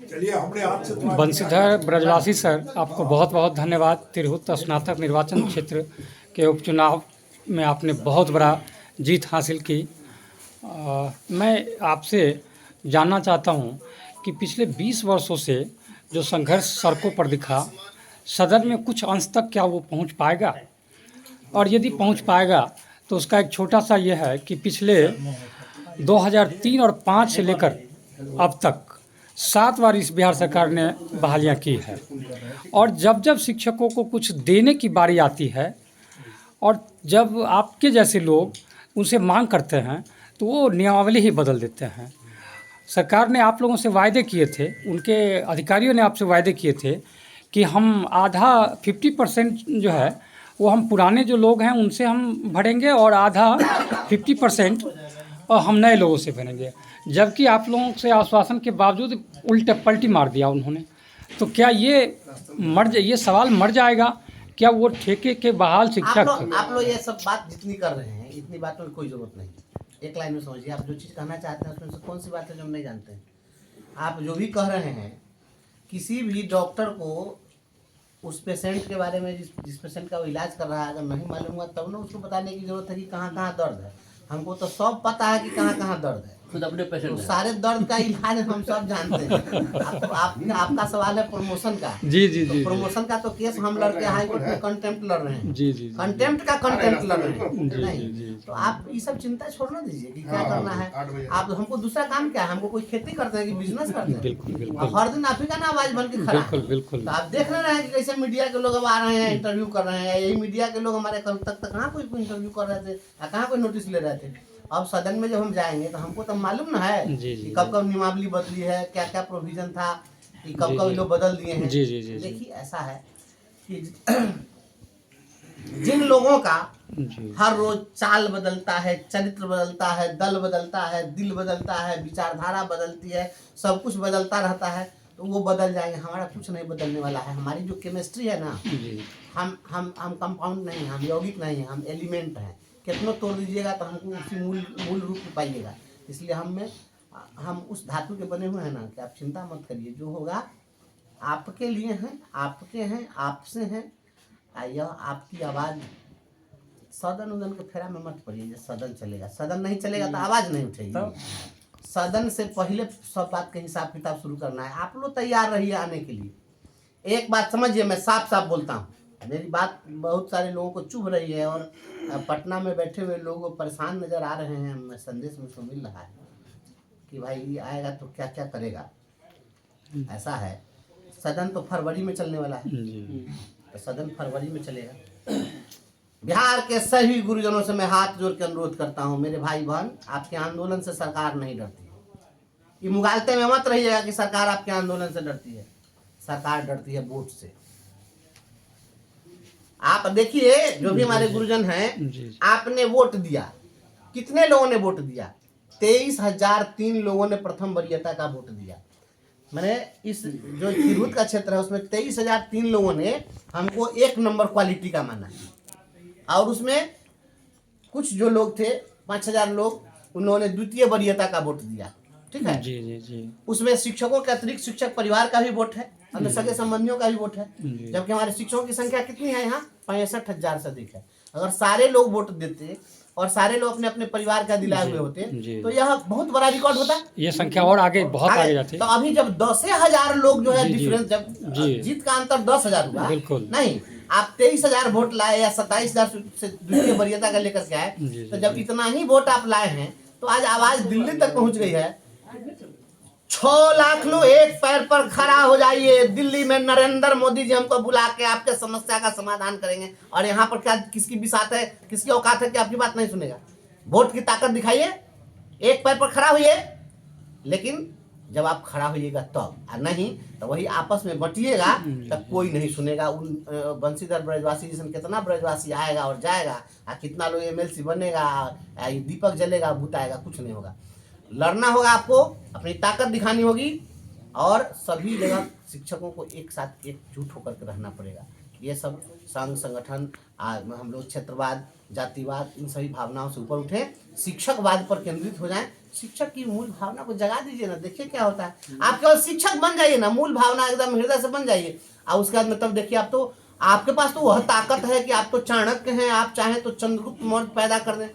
चलिए हमने आपसे बंशीधर ब्रजवासी सर, आपको बहुत बहुत धन्यवाद। तिरहुत स्नातक निर्वाचन क्षेत्र के उपचुनाव में आपने बहुत बड़ा जीत हासिल की। मैं आपसे जानना चाहता हूं कि पिछले 20 वर्षों से जो संघर्ष सड़कों पर दिखा, सदन में कुछ अंश तक क्या वो पहुंच पाएगा? और यदि पहुंच पाएगा तो उसका एक छोटा सा ये है कि पिछले 2003 और 5 से लेकर अब तक 7 बार इस बिहार सरकार ने बहालियां की है, और जब जब शिक्षकों को कुछ देने की बारी आती है और जब आपके जैसे लोग उनसे मांग करते हैं तो वो नियमावली ही बदल देते हैं। सरकार ने आप लोगों से वायदे किए थे, उनके अधिकारियों ने आपसे वायदे किए थे कि हम आधा 50% जो है वो हम पुराने जो लोग हैं उनसे हम भरेंगे और आधा 50% हम नए लोगों से भरेंगे, जबकि आप लोगों से आश्वासन के बावजूद उल्टे पलटी मार दिया उन्होंने। तो क्या ये सवाल मर जाएगा? क्या वो ठेके के बहाल शिक्षक आप लोग ये सब बात जितनी कर रहे हैं, इतनी बातों की कोई जरूरत नहीं। एक लाइन में समझिए, आप जो चीज़ कहना चाहते हैं उसमें से कौन सी बात है जो हम नहीं जानते हैं। आप जो भी कह रहे हैं, किसी भी डॉक्टर को उस पेशेंट के बारे में जिस पेशेंट का वो इलाज कर रहा है अगर नहीं मालूम हुआ तब ना उसको बताने की जरूरत है कि कहाँ कहाँ दर्द है। हमको तो सब पता है कि कहाँ कहाँ दर्द है, खुद अपने पेशेंट तो सारे दर्द का इलाज हम सब जानते हैं। आपका सवाल है प्रमोशन का। जी जी जी, प्रमोशन का तो केस हम लड़के हाई कोर्ट में कंटेम्प्ट लड़ रहे हैं। जी जी, कंटेम्प्ट का कंटेम्प्ट लड़ रहे हैं। जी, नहीं जी, तो आप ये सब चिंता छोड़ना दीजिए कि क्या करना है। आप हमको दूसरा काम क्या है, हमको कोई खेती करते हैं कि बिजनेस करते हैं? बिल्कुल बिल्कुल हर दिन आप ही का ना आवाज बन के खड़ा है। बिल्कुल बिल्कुल। तो आप देख रहे हैं कि कैसे मीडिया के लोग अब आ रहे हैं, इंटरव्यू कर रहे हैं। यही मीडिया के लोग हमारे कल तक कहाँ कोई इंटरव्यू कर रहे थे, कहाँ कोई नोटिस ले रहे थे। अब सदन में जब हम जाएंगे तो हमको तो मालूम ना है कि कब कब नियमावली बदली है, क्या क्या प्रोविजन था, कि कब कब लोग बदल दिए हैं। जी जी जी, देखिए ऐसा है कि जिन लोगों का हर रोज चाल बदलता है, चरित्र बदलता है, दल बदलता है, दिल बदलता है, विचारधारा बदलती है, सब कुछ बदलता रहता है, तो वो बदल जाएंगे। हमारा कुछ नहीं बदलने वाला है। हमारी जो केमिस्ट्री है ना, हम कंपाउंड नहीं, हम यौगिक नहीं, हम एलिमेंट हैं। कितना तोड़ दीजिएगा तो हमको उसी मूल रूप में पाइएगा। इसलिए हम उस धातु के बने हुए हैं ना कि आप चिंता मत करिए, जो होगा आपके लिए है, आपके हैं, आपसे हैं। यह आपकी आवाज़ सदन उदन के फेरा में मत पड़िए। सदन चलेगा, सदन नहीं चलेगा तो आवाज़ नहीं उठेगी। सदन से पहले सब बात का हिसाब किताब शुरू करना है। आप लोग तैयार रहिए आने के लिए। एक बात समझिए, मैं साफ साफ बोलता हूँ, मेरी बात बहुत सारे लोगों को चुभ रही है और पटना में बैठे हुए लोग परेशान नज़र आ रहे हैं। मैं संदेश मुझको मिल रहा है कि भाई ये आएगा तो क्या क्या करेगा। ऐसा है, सदन तो फरवरी में चलने वाला है, तो सदन फरवरी में चलेगा। बिहार के सभी गुरुजनों से मैं हाथ जोड़ के अनुरोध करता हूँ, मेरे भाई बहन, आपके आंदोलन से सरकार नहीं डरती है। ये मुगालते में मत रहिएगा कि सरकार आपके आंदोलन से डरती है। सरकार डरती है वोट से। आप देखिए, जो भी हमारे गुरुजन हैं, आपने वोट दिया, कितने लोगों ने वोट दिया? 23,003 लोगों ने प्रथम वरीयता का वोट दिया। मैंने इस जो तिरहुत का क्षेत्र है उसमें 23,003 लोगों ने हमको 1 नंबर क्वालिटी का माना। और उसमें कुछ जो लोग थे 5,000 लोग, उन्होंने द्वितीय वरीयता का वोट दिया। ठीक है जी जी जी। उसमें शिक्षकों के अतिरिक्त शिक्षक परिवार का भी वोट है, अन्य सगे संबंधियों का भी वोट है। जबकि हमारे शिक्षकों की संख्या कितनी है यहाँ? 65,000 से अधिक है। अगर सारे लोग वोट देते और सारे लोग अपने अपने परिवार का दिलाए हुए होते तो यह बहुत बड़ा रिकॉर्ड होता। ये संख्या और आगे बहुत आगे जाती। तो अभी जब 10,000 लोग जो है डिफरेंस, जब जीत का अंतर 10,000 हुआ, बिल्कुल नहीं आप 23,000 वोट लाए या 27,000 से द्वितीय वरीयता का लेकर के आए, तो जब इतना ही वोट आप लाए हैं तो आज आवाज दिल्ली तक पहुंच गई है। 6 लाख लोग एक पैर पर खड़ा हो जाइए। दिल्ली में नरेंद्र मोदी जी हमको बुला के आपके समस्या का समाधान करेंगे। और यहाँ पर क्या किसकी बिसात है, किसकी औकात है कि आपकी बात नहीं सुनेगा? वोट की ताकत दिखाइए, एक पैर पर खड़ा होइए। लेकिन जब आप खड़ा होइएगा तब, और नहीं तो वही आपस में बटिएगा, तब कोई नहीं सुनेगा। उन बंशीधर ब्रजवासी जैसे कितना ब्रजवासी आएगा और जाएगा, कितना लोग MLC बनेगा, दीपक जलेगा, बुताएगा, कुछ नहीं होगा। लड़ना होगा, आपको अपनी ताकत दिखानी होगी और सभी जगह शिक्षकों को एक साथ एकजुट होकर के रहना पड़ेगा। ये सब संघ संगठन, हम लोग क्षेत्रवाद, जातिवाद, इन सभी भावनाओं से ऊपर उठें, शिक्षकवाद पर केंद्रित हो जाएं, शिक्षक की मूल भावना को जगा दीजिए ना, देखिए क्या होता है। आप केवल शिक्षक बन जाइए ना, मूल भावना एकदम हृदय से बन जाइए, और उसके बाद में तब देखिए आप तो, आपके पास तो वह ताकत है कि आप तो चाणक्य हैं, आप चाहें तो चंद्रगुप्त मौर्य पैदा कर दें।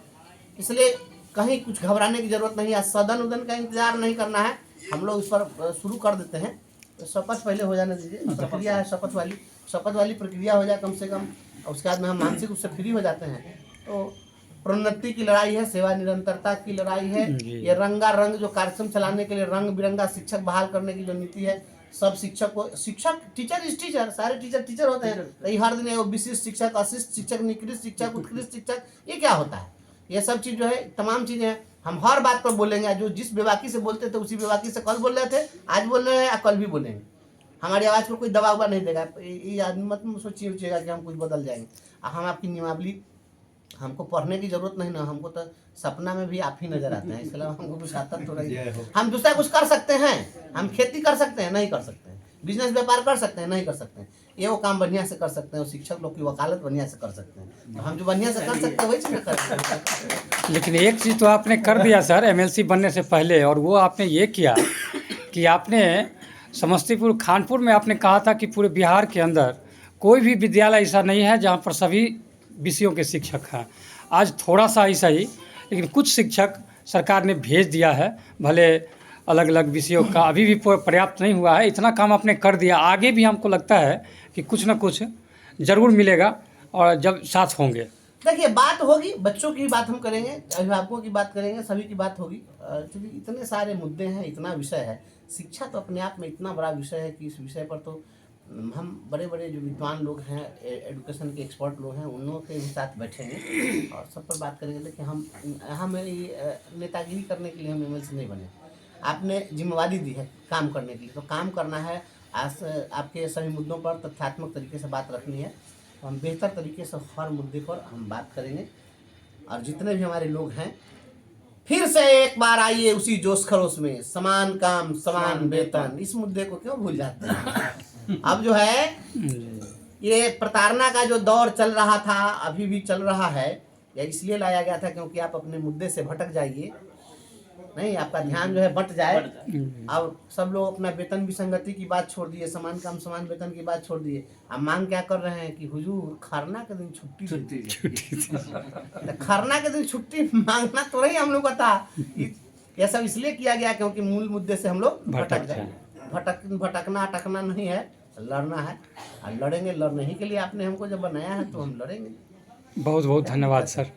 इसलिए कहीं कुछ घबराने की जरूरत नहीं है, सदन उदन का इंतजार नहीं करना है। हम लोग इस पर शुरू कर देते हैं। तो शपथ पहले हो जाने दीजिए, प्रक्रिया है शपथ वाली प्रक्रिया हो जाए कम से कम, और उसके बाद में हम मानसिक रूप से फ्री हो जाते हैं। तो प्रोन्नति की लड़ाई है, सेवा निरंतरता की लड़ाई है, ये रंगारंग जो कार्यक्रम चलाने के लिए रंग बिरंगा शिक्षक बहाल करने की जो नीति है, सब शिक्षक को, शिक्षक टीचर इज टीचर, सारे टीचर होते हैं। तो हर दिन विशिष्ट शिक्षक, अशिष्ट शिक्षक, निकृष्ट शिक्षक, उत्कृष्ट शिक्षक, ये क्या होता है? ये सब चीज़ जो है, तमाम चीज़ें हैं। हम हर बात पर बोलेंगे, जो जिस बेबाकी से बोलते थे उसी बेबाकी से कल बोल रहे थे, आज बोल रहे हैं या कल भी बोलेंगे। हमारी आवाज़ को कोई दबाव नहीं देगा। ये आदमी मत सोचिएगा कि हम कुछ बदल जाएंगे। हम आपकी नियमावली, हमको पढ़ने की जरूरत नहीं ना, हमको तो सपना में भी आप ही नजर आते हैं, इसके अलावा हमको कुछ आता तो नहीं। हम दूसरा कुछ कर सकते हैं, हम खेती कर सकते हैं, नहीं कर सकते हैं, बिजनेस व्यापार कर सकते हैं, नहीं कर सकते हैं, ये वो काम बढ़िया से कर सकते हैं, शिक्षक लोग की वकालत बढ़िया से कर सकते हैं। तो हम जो बढ़िया से कर सकते हैं वही चीज़ कर सकते हैं। लेकिन एक चीज़ तो आपने कर दिया सर एमएलसी बनने से पहले, और वो आपने ये किया कि आपने समस्तीपुर खानपुर में आपने कहा था कि पूरे बिहार के अंदर कोई भी विद्यालय ऐसा नहीं है जहाँ पर सभी विषयों के शिक्षक हैं। आज थोड़ा सा ऐसा ही, लेकिन कुछ शिक्षक सरकार ने भेज दिया है, भले अलग अलग विषयों का अभी भी पर्याप्त नहीं हुआ है। इतना काम आपने कर दिया, आगे भी हमको लगता है कि कुछ ना कुछ ज़रूर मिलेगा, और जब साथ होंगे। देखिए बात होगी, बच्चों की बात हम करेंगे, अभिभावकों की बात करेंगे, सभी की बात होगी, क्योंकि इतने सारे मुद्दे हैं, इतना विषय है। शिक्षा तो अपने आप में इतना बड़ा विषय है कि इस विषय पर तो हम बड़े बड़े जो विद्वान लोग हैं, एजुकेशन के एक्सपर्ट लोग हैं, उन लोगों के भी साथ बैठेंगे और सब पर बात करेंगे। लेकिन हम नेतागिरी करने के लिए हम एमएलसी नहीं बने। आपने जिम्मेवारी दी है काम करने के लिए, तो काम करना है। आज आपके सभी मुद्दों पर तथ्यात्मक तरीके से बात रखनी है, तो हम बेहतर तरीके से हर मुद्दे पर हम बात करेंगे। और जितने भी हमारे लोग हैं, फिर से एक बार आइए उसी जोश खरोश में, समान काम समान वेतन, इस मुद्दे को क्यों भूल जाते हैं? अब जो है ये प्रताड़ना का जो दौर चल रहा था, अभी भी चल रहा है, या इसलिए लाया गया था क्योंकि आप अपने मुद्दे से भटक जाइए, नहीं आपका ध्यान जो है बट जाए। अब सब लोग अपना वेतन विसंगति की बात छोड़ दिए, समान काम समान वेतन की बात छोड़ दिए। अब मांग क्या कर रहे हैं कि हुजूर खरना के दिन छुट्टी खरना के दिन छुट्टी मांगना तो नहीं हम लोग का था। यह सब इसलिए किया गया क्योंकि मूल मुद्दे से हम लोग भटक जाए। भटकना अटकना नहीं है, लड़ना है, और लड़ेंगे। लड़ने ही के लिए आपने हमको जब बनाया है तो हम लड़ेंगे। बहुत बहुत धन्यवाद सर।